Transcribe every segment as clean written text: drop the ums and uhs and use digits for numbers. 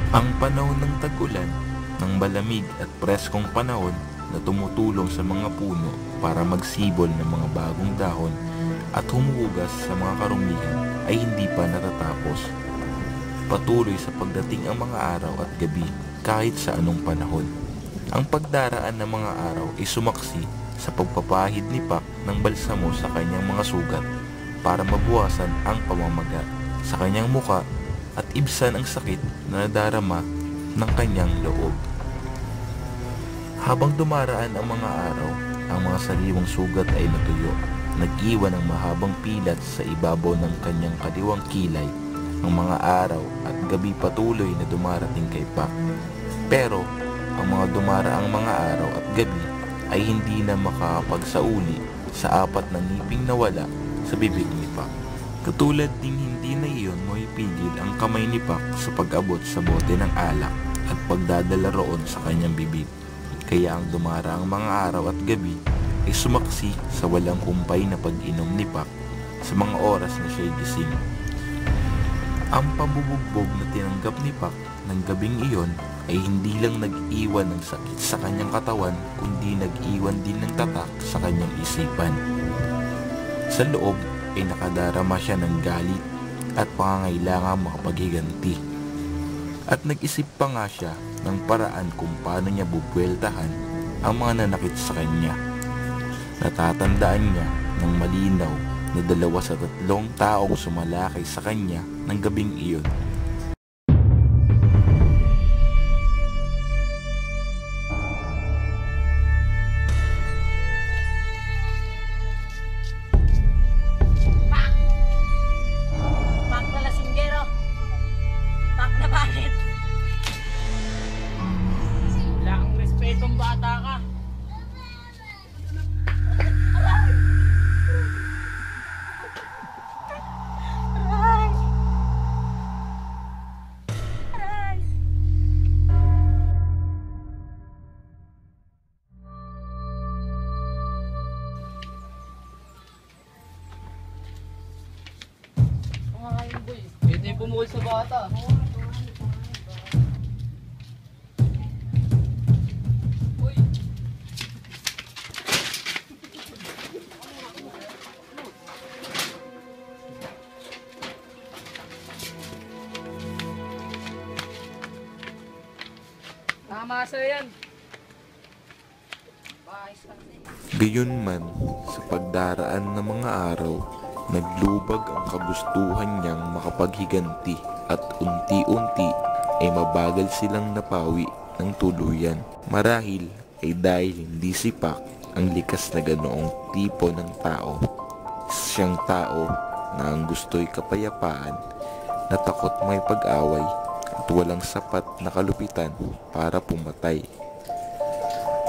Ang panahon ng tag-ulan, ng malamig at preskong panahon na tumutulong sa mga puno para magsibol ng mga bagong dahon at humuhugas sa mga karumihan ay hindi pa natatapos. Patuloy sa pagdating ang mga araw at gabi kahit sa anong panahon. Ang pagdaraan ng mga araw ay sumaksi sa pagpapahid ni Pak ng balsamo sa kanyang mga sugat para mabuwasan ang pamamaga sa kanyang muka at ibsan ang sakit na nadarama ng kanyang loob. Habang dumaraan ang mga araw, ang mga sariwang sugat ay natuyo. Nag-iwan ng mahabang pilat sa ibabaw ng kanyang kaliwang kilay. Ang mga araw at gabi patuloy na dumarating kay Pak. Pero ang mga dumaraang mga araw at gabi ay hindi na makakapagsauli sa apat na ngiping nawala sa bibig ni Pak. Katulad ding hindi na iyon maipigil ang kamay ni Pak sa pag-abot sa bote ng alak at pagdadala roon sa kanyang bibig. Kaya ang dumaraang mga araw at gabi ay sumaksi sa walang humpay na pag-inom ni Pak sa mga oras na siya'y gising. Ang pabubugbog na tinanggap ni Pak ng gabing iyon ay hindi lang nag-iwan ng sakit sa kanyang katawan kundi nag-iwan din ng tatak sa kanyang isipan. Sa loob ay nakadarama siya ng galit at pangangailangang makapaghiganti. At nag-isip pa nga siya ng paraan kung paano niya bubueltahan ang mga nanakit sa kanya. Natatandaan niya ng malinaw na 2 sa 3 taong sumalakay sa kanya ng gabing iyon. Pak na lasinggero! Pak na bakit? Wala kang respetong bata ka. Aray! Aray! Kumakain boy. Pwede yung pumukol sa bata. Uy! Tama sa'yo yan. Bayos lang sa'yo. Gayunman, sa pagdaraan ng mga araw, naglubag ang kagustuhan niyang makapaghiganti at unti-unti ay mabagal silang napawi ng tuluyan. Marahil ay dahil hindi si Pak ang likas na ganoong tipo ng tao. Siyang tao na ang gusto'y kapayapaan, na takot may pag-away at walang sapat na kalupitan para pumatay.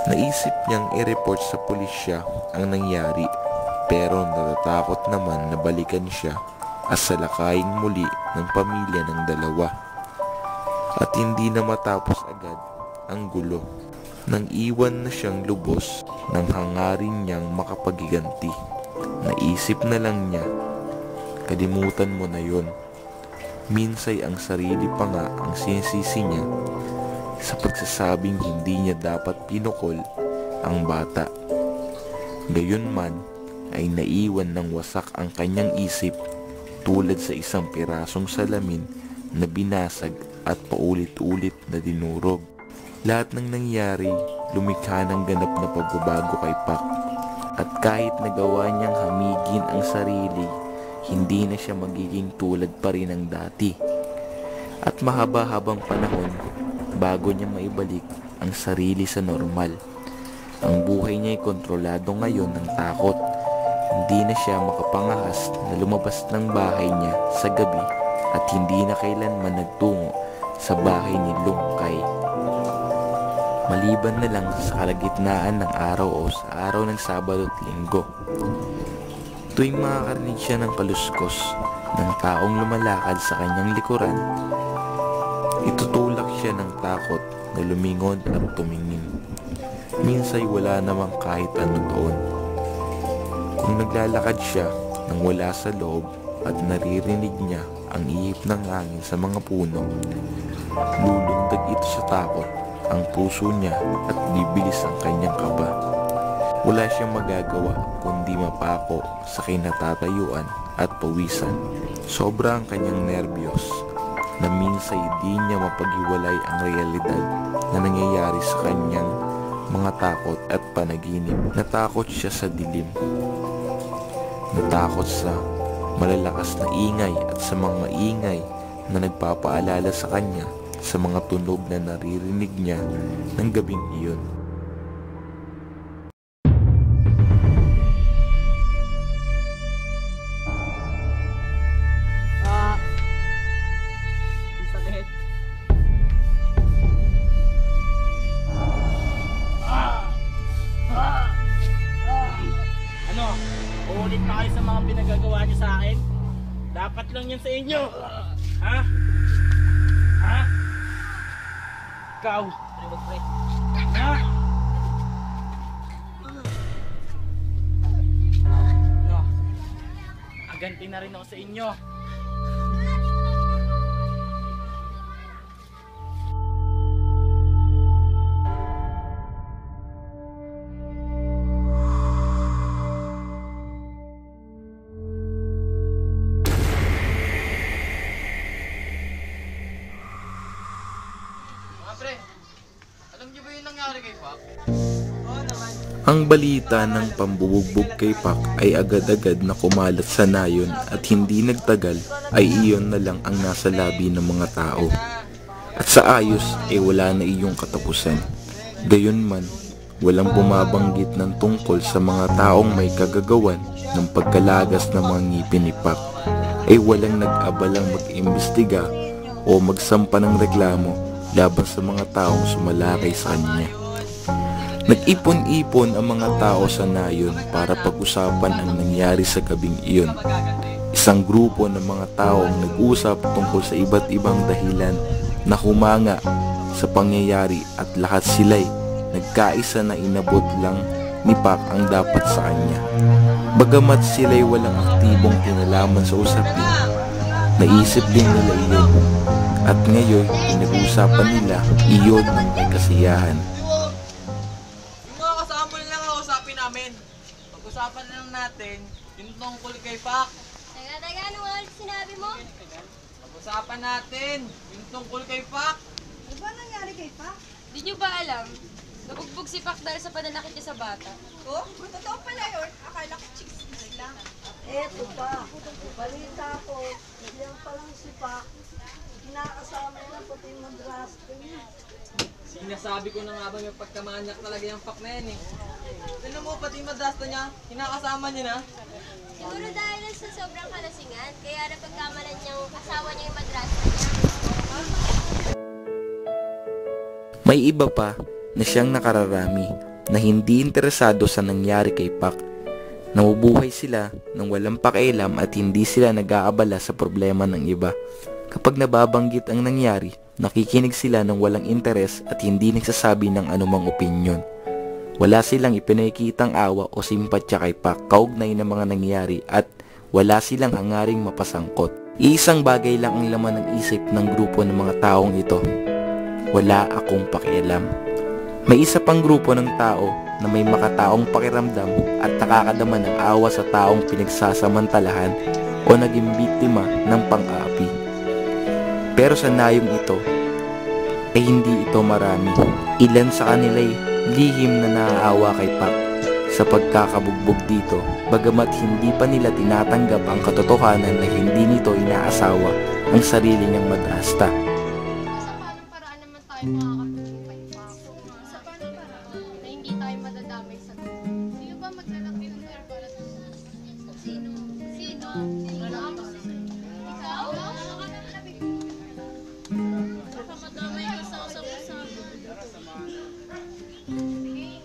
Naisip niyang i-report sa pulisya ang nangyari, pero natatakot naman na balikan siya at salakayin muli ng pamilya ng dalawa. At hindi na matapos agad ang gulo nang iwan na siyang lubos ng hangarin niyang makapaghiganti. Naisip na lang niya, kalimutan mo na yon. Minsay ang sarili pa nga ang sinisisi niya sa pagsasabing hindi niya dapat pinukol ang bata. Gayunman ay naiwan ng wasak ang kanyang isip tulad sa isang pirasong salamin na binasag at paulit-ulit na dinurog. Lahat ng nangyari lumikha ng ganap na pagbabago kay Pak. At kahit nagawa niyang hamigin ang sarili, hindi na siya magiging tulad pa rin ng dati. At mahaba-habang panahon bago niya maibalik ang sarili sa normal. Ang buhay niya ay kontrolado ngayon ng takot. Hindi na siya makapangahas na lumabas ng bahay niya sa gabi at hindi na kailanman nagtungo sa bahay ni Lungkay. Maliban na lang sa kalagitnaan ng araw o sa araw ng Sabado at Linggo. Tuwing makakarinig siya ng kaluskos ng taong lumalakad sa kanyang likuran, itutulak siya ng takot na lumingon at tumingin. Minsay wala namang kahit ano doon. Kung naglalakad siya nang wala sa loob at naririnig niya ang ihip ng hangin sa mga puno. Lulundag ito sa takot ang puso niya at bibilis ang kanyang kaba. Wala siyang magagawa kundi mapako sa kinatatayuan at pawisan. Sobra ang kanyang nerbiyos na minsay di niya mapaghiwalay ang realidad na nangyayari sa kanyang mga takot at panaginip. Natakot siya sa dilim. Natakot sa malalakas na ingay at sa mga maingay na nagpapaalala sa kanya sa mga tunog na naririnig niya ng gabing iyon. Ang sakit. Ano? Uulit na kayo sa mga pinagagawa niyo sa akin? Dapat lang yan sa inyo. Ha? Ha? Ikaw. Ha? No. Aganti na rin ako sa inyo. Pre, alam niyo ba yung nangyari kay Pop? Oo naman. Ang balita ng pambubugbog kay Pak ay agad-agad na kumalat sa nayon at hindi nagtagal ay iyon na lang ang nasa labi ng mga tao. At sa ayos ay wala na iyong katapusan. Gayunman, walang bumabanggit ng tungkol sa mga taong may kagagawan ng pagkalagas ng mga ngipin ni Pak, ay walang nag-abalang mag-imbestiga o magsampa ng reklamo laban sa mga taong sumalakay sa kanya. Nag-ipon-ipon ang mga tao sa nayon para pag-usapan ang nangyari sa gabing iyon. Isang grupo ng mga taong nag-usap tungkol sa iba't ibang dahilan na humanga sa pangyayari at lahat sila'y nagkaisa na inabot lang ni Pak ang dapat sa kanya. Bagamat sila'y walang aktibong kinalaman sa usapin, naisip din nila iyon. At ngayon, pinag-uusapan nila iyon ng may kasiyahan. Yung mga kasama lang ang usapin namin. Pag-usapan lang natin yung tungkol kay Pak. Teka, ano nga ulit sinabi mo? Pag-usapan natin yung tungkol kay Pak. Ano ba nangyari kay Pak? Di nyo ba alam? Nabugbog si Pak dahil sa pananakit niya sa bata. Oh, totoo pala yun. Akala ko chicks lang. Eto pa. Balita ko, yan palang si Pak. Kinakasama niya pati yung madrasta niya. Sinasabi ko na nga ba may pagkamanyak talaga yung Pak na yan eh. Tignan mo pati yung madrasta niya, kinakasama niya na. Siguro dahil sa sobrang kalasingan, kaya napagkamalan niyang asawa niya yung madrasa niya. May iba pa na siyang nakararami na hindi interesado sa nangyari kay Pak. Namubuhay sila nang walang pakialam at hindi sila nag-aabala sa problema ng iba. Kapag nababanggit ang nangyari, nakikinig sila ng walang interes at hindi nagsasabi ng anumang opinyon. Wala silang ipinakikitang awa o simpatya kay Pak kaugnay ng mga nangyari at wala silang hangaring mapasangkot. Iisang bagay lang ang laman ng isip ng grupo ng mga taong ito. Wala akong pakialam. May isa pang grupo ng tao na may makataong pakiramdam at nakakadama ng awa sa taong pinagsasamantalahan o naging biktima ng pang-aapi. Pero sa nayong ito, ay hindi ito marami. Ilan sa kanila'y lihim na naaawa kay Pak sa pagkakabugbog dito, bagamat hindi pa nila tinatanggap ang katotohanan na hindi nito inaasawa ang sarili niyang madrasta. Sa paanong paraan naman tayo makakatulong kay Pak? Sa paanong paraan na hindi tayo madadamay sa gulo? Sino ba maglalaki ng pera para sa Sino? Sino? Ikaw? Baka madamay ka sa usap-usap. Sige,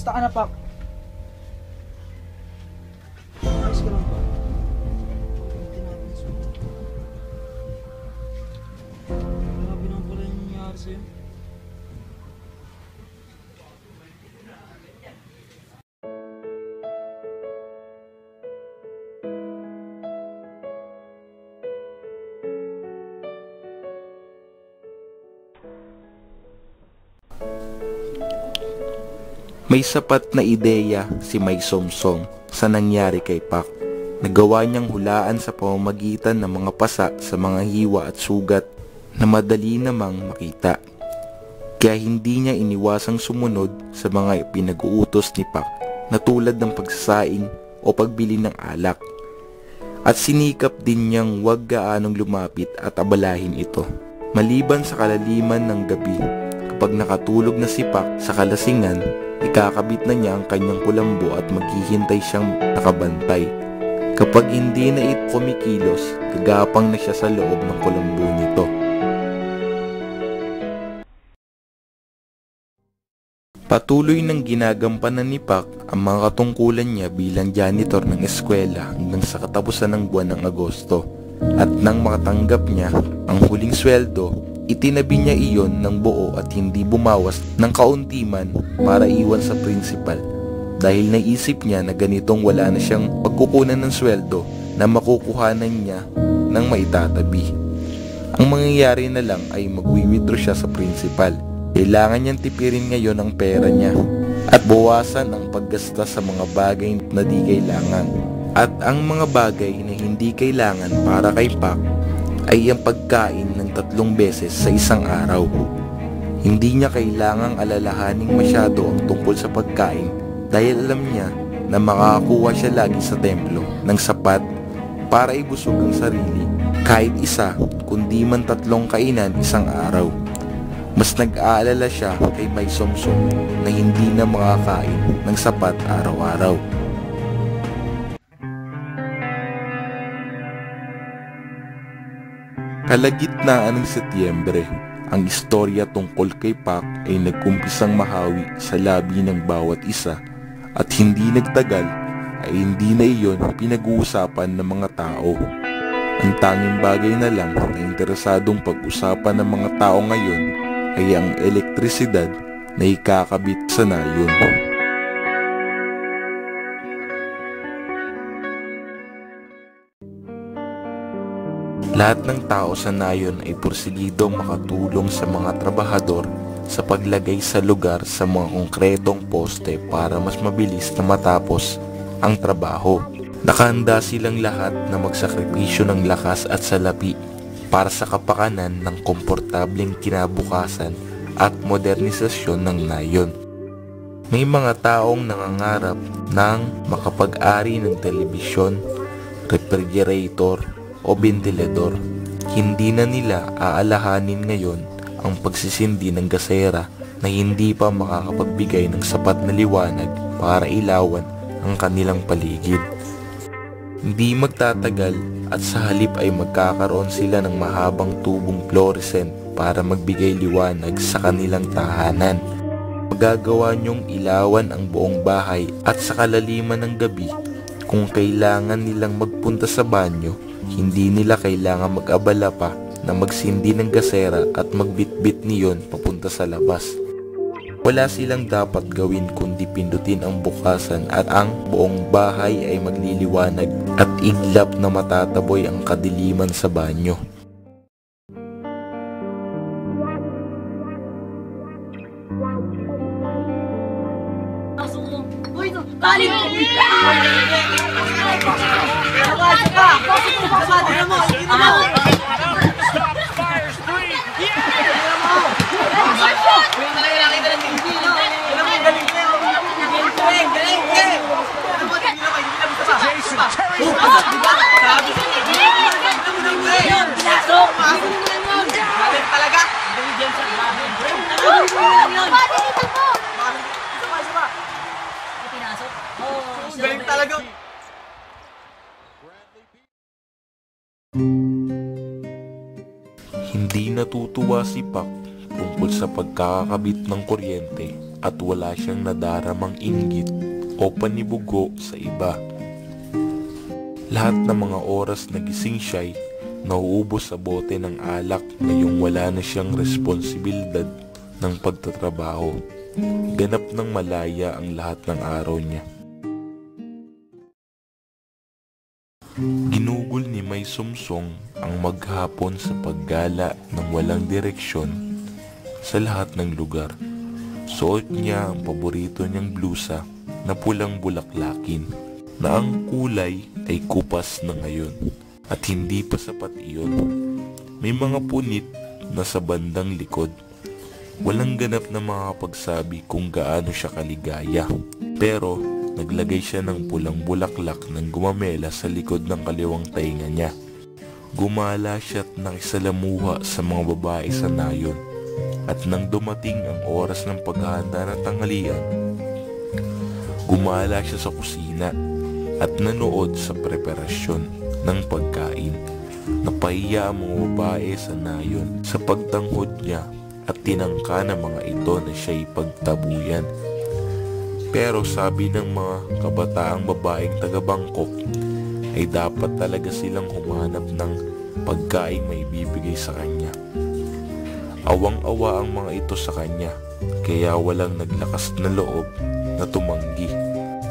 Kamusta ka na, Pak? Ayos ka lang ba? Pagpunti natin sa grabe naman pala yung nangyari sa'yo. May sapat na ideya si May Somsong sa nangyari kay Pak. Nagawa niyang hulaan sa pamamagitan ng mga pasa sa mga hiwa at sugat na madali namang makita. Kaya hindi niya iniwasang sumunod sa mga pinag-uutos ni Pak na tulad ng pagsasaing o pagbili ng alak. At sinikap din niyang huwag gaanong lumapit at abalahin ito. Maliban sa kalaliman ng gabi, kapag nakatulog na si Pak sa kalasingan, ikakabit na niya ang kanyang kulambo at maghihintay siyang nakabantay. Kapag hindi na ito kumikilos, gagapang na siya sa loob ng kulambo nito. Patuloy ng ginagampanan ni Pak ang mga katungkulan niya bilang janitor ng eskwela hanggang sa katapusan ng buwan ng Agosto. At nang makatanggap niya ang huling sweldo, itinabi niya iyon ng buo at hindi bumawas ng kaunti man para iwan sa principal, dahil naisip niya na ganitong wala na siyang pagkukunan ng sweldo na makukuhanan niya ng maitatabi. Ang mangyayari na lang ay magwi-withdraw siya sa principal. Kailangan niyang tipirin ngayon ang pera niya at bawasan ang paggasta sa mga bagay na di kailangan. At ang mga bagay na hindi kailangan para kay Pak ay ang pagkain ng 3 beses sa isang araw. Hindi niya kailangang alalahaning masyado ang tungkol sa pagkain dahil alam niya na makakakuha siya lagi sa templo ng sapat para ibusog ang sarili, kahit isa kundi man 3 kainan isang araw. Mas nag-aalala siya kay May Somsong na hindi na makakain ng sapat araw-araw. Kalagitnaan ng Setyembre, ang istorya tungkol kay Pak ay nagkumpisang mahawi sa labi ng bawat isa, at hindi nagtagal ay hindi na iyon pinag-uusapan ng mga tao. Ang tanging bagay na lang na interesadong pag-usapan ng mga tao ngayon ay ang elektrisidad na ikakabit sa nayon. Lahat ng tao sa nayon ay porsigidong makatulong sa mga trabahador sa paglagay sa lugar sa mga konkretong poste para mas mabilis na matapos ang trabaho. Nakahanda silang lahat na magsakripisyo ng lakas at salapi para sa kapakanan ng komportableng kinabukasan at modernisasyon ng nayon. May mga taong nangangarap ng makapag-ari ng telebisyon, refrigerator o ventilador. Hindi na nila aalahanin ngayon ang pagsisindi ng gasera na hindi pa makakapagbigay ng sapat na liwanag para ilawan ang kanilang paligid. Hindi magtatagal at sa halip ay magkakaroon sila ng mahabang tubong fluorescent para magbigay liwanag sa kanilang tahanan. Magagawa niyong ilawan ang buong bahay at sa kalaliman ng gabi, kung kailangan nilang magpunta sa banyo, hindi nila kailangan mag-abala pa na magsindi ng gasera at magbitbit niyon papunta sa labas. Wala silang dapat gawin kundi pindutin ang bukasan at ang buong bahay ay magliliwanag at iglap na matataboy ang kadiliman sa banyo. Hindi natutuwa si Pak tungkol sa pagkakakabit ng kuryente at wala siyang nadaramang inggit o panibugo sa iba. Lahat ng mga oras na gising siya'y nauubos sa bote ng alak ngayong wala na siyang responsibilidad ng pagtatrabaho. Ganap ng malaya ang lahat ng araw niya. Ginugol ni May Sumsong ang maghapon sa paggala ng walang direksyon sa lahat ng lugar. Suot niya ang paborito niyang blusa na pulang bulaklakin, na ang kulay ay kupas na ngayon at hindi pa sapat iyon. May mga punit na sa bandang likod. Walang ganap na makapagsabi kung gaano siya kaligaya, pero naglagay siya ng pulang bulaklak ng gumamela sa likod ng kaliwang tainga niya. Gumala siya at nakisalamuha sa mga babae sa nayon, at nang dumating ang oras ng paghahanda ng tanghalian, gumala siya sa kusina at nanood sa preparasyon ng pagkain. Napahiya ang mga babae sa nayon sa pagtanghod niya at tinangka ng mga ito na siya'y pagtabuyan. Pero sabi ng mga kabataang babaeng taga-Bangkok ay dapat talaga silang humanap ng pagkain may bibigay sa kanya. Awang-awa ang mga ito sa kanya, kaya walang naglakas na loob na tumanggi.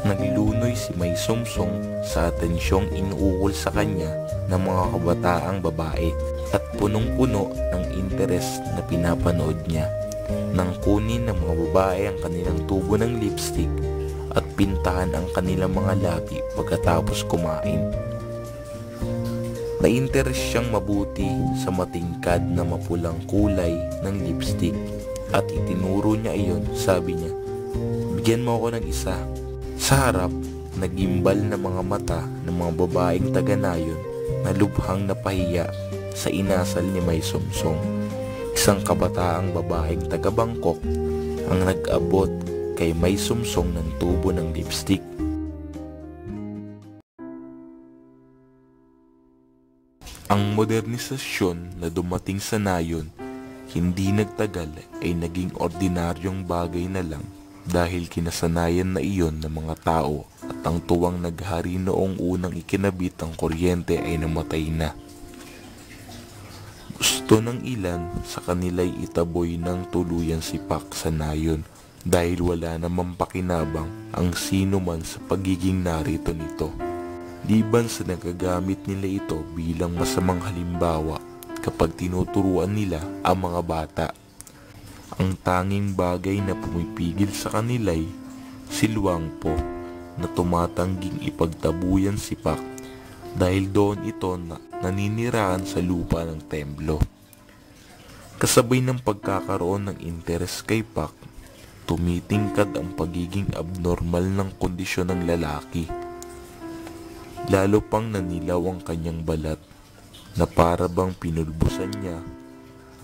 Naglunoy si May Sumsong sa atensyong inuukol sa kanya ng mga kabataang babae at punong-puno ng interes na pinapanood niya. Nang kunin ng mga babae ang kanilang tubo ng lipstick at pintahan ang kanilang mga labi pagkatapos kumain. Nainteres siyang mabuti sa matingkad na mapulang kulay ng lipstick at itinuro niya iyon. Sabi niya, "Bigyan mo ako ng isa." Sa harap, nagimbal na mga mata ng mga babaeng taga-nayon na lubhang napahiya sa inasal ni May Sumsong. Isang kabataang babaeng taga-Bangkok ang nag-abot kay May Sumsong ng tubo ng lipstick. Ang modernisasyon na dumating sa nayon, hindi nagtagal ay naging ordinaryong bagay na lang dahil kinasanayan na iyon ng mga tao at ang tuwang naghari noong unang ikinabit ang kuryente ay namatay na. Gusto ng ilan sa kanila'y itaboy ng tuluyan si Pak sa nayon dahil wala namang pakinabang ang sino man sa pagiging narito nito. Liban sa nagagamit nila ito bilang masamang halimbawa kapag tinuturuan nila ang mga bata. Ang tanging bagay na pumipigil sa kanila'y si Luangpo na tumatangging ipagtabuyan si Pak dahil doon ito naninirahan sa lupa ng templo. Kasabay ng pagkakaroon ng interes kay Pak, tumitingkad ang pagiging abnormal ng kondisyon ng lalaki. Lalo pang nanilaw ang kanyang balat na para bang pinulbusan niya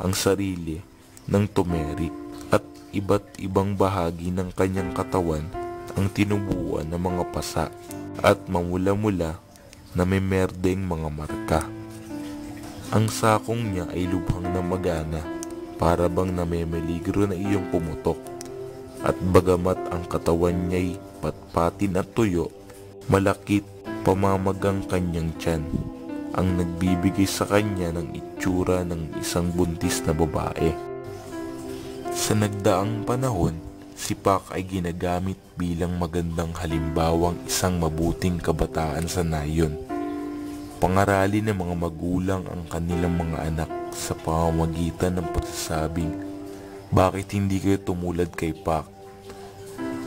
ang sarili ng turmeric at iba't ibang bahagi ng kanyang katawan ang tinubuan ng mga pasa at mamula-mula na may merdeng mga marka. Ang sakong niya ay lubhang na magana, para bang namemeligro na iyong pumutok, at bagamat ang katawan niya'y patpatin at tuyo, malakit pamamagang kanyang tiyan ang nagbibigay sa kanya ng itsura ng isang buntis na babae. Sa nagdaang panahon, si Pak ay ginagamit bilang magandang halimbawang isang mabuting kabataan sa nayon. Pangaralin ng mga magulang ang kanilang mga anak sa pamamagitan ng pagsasabing, "Bakit hindi kayo tumulad kay Pak?"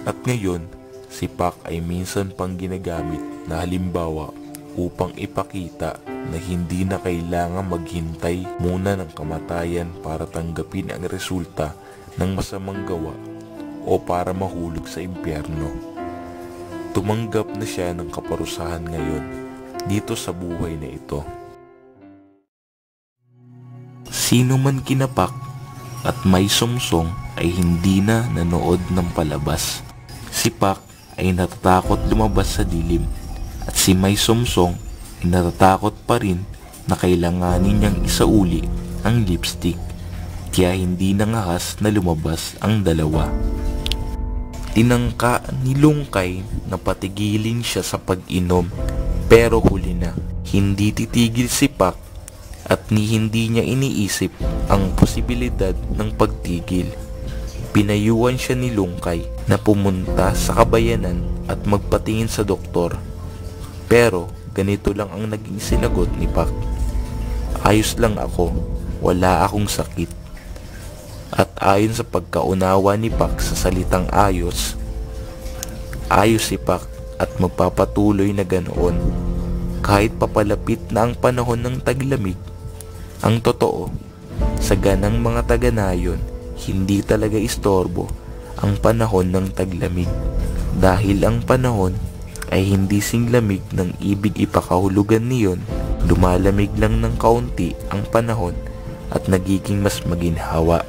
At ngayon, si Pak ay minsan pang ginagamit na halimbawa upang ipakita na hindi na kailangan maghintay muna ng kamatayan para tanggapin ang resulta ng masamang gawa o para mahulog sa impyerno. Tumanggap na siya ng kaparusahan ngayon dito sa buhay na ito. Sino man kina Pak at May Sumsong ay hindi na nanood ng palabas. Si Pak ay natatakot lumabas sa dilim at si May Sumsong ay natatakot pa rin na kailanganin niyang isauli ang lipstick, kaya hindi nangahas na lumabas ang dalawa. Tinangka ni Lungkay na patigilin siya sa pag-inom, pero huli na. Hindi titigil si Pak at hindi niya iniisip ang posibilidad ng pagtigil. Pinayuhan siya ni Lungkay na pumunta sa kabayanan at magpatingin sa doktor. Pero ganito lang ang naging sinagot ni Pak. Ayos lang ako, wala akong sakit. At ayon sa pagkaunawa ni Pak sa salitang ayos si Pak at magpapatuloy na ganoon. Kahit papalapit na ang panahon ng taglamig. Ang totoo, sa ganang mga taga-nayon, hindi talaga istorbo ang panahon ng taglamig. Dahil ang panahon ay hindi singlamig ng ibig ipakahulugan niyon, lumalamig lang ng kaunti ang panahon at nagiging mas maginhawa.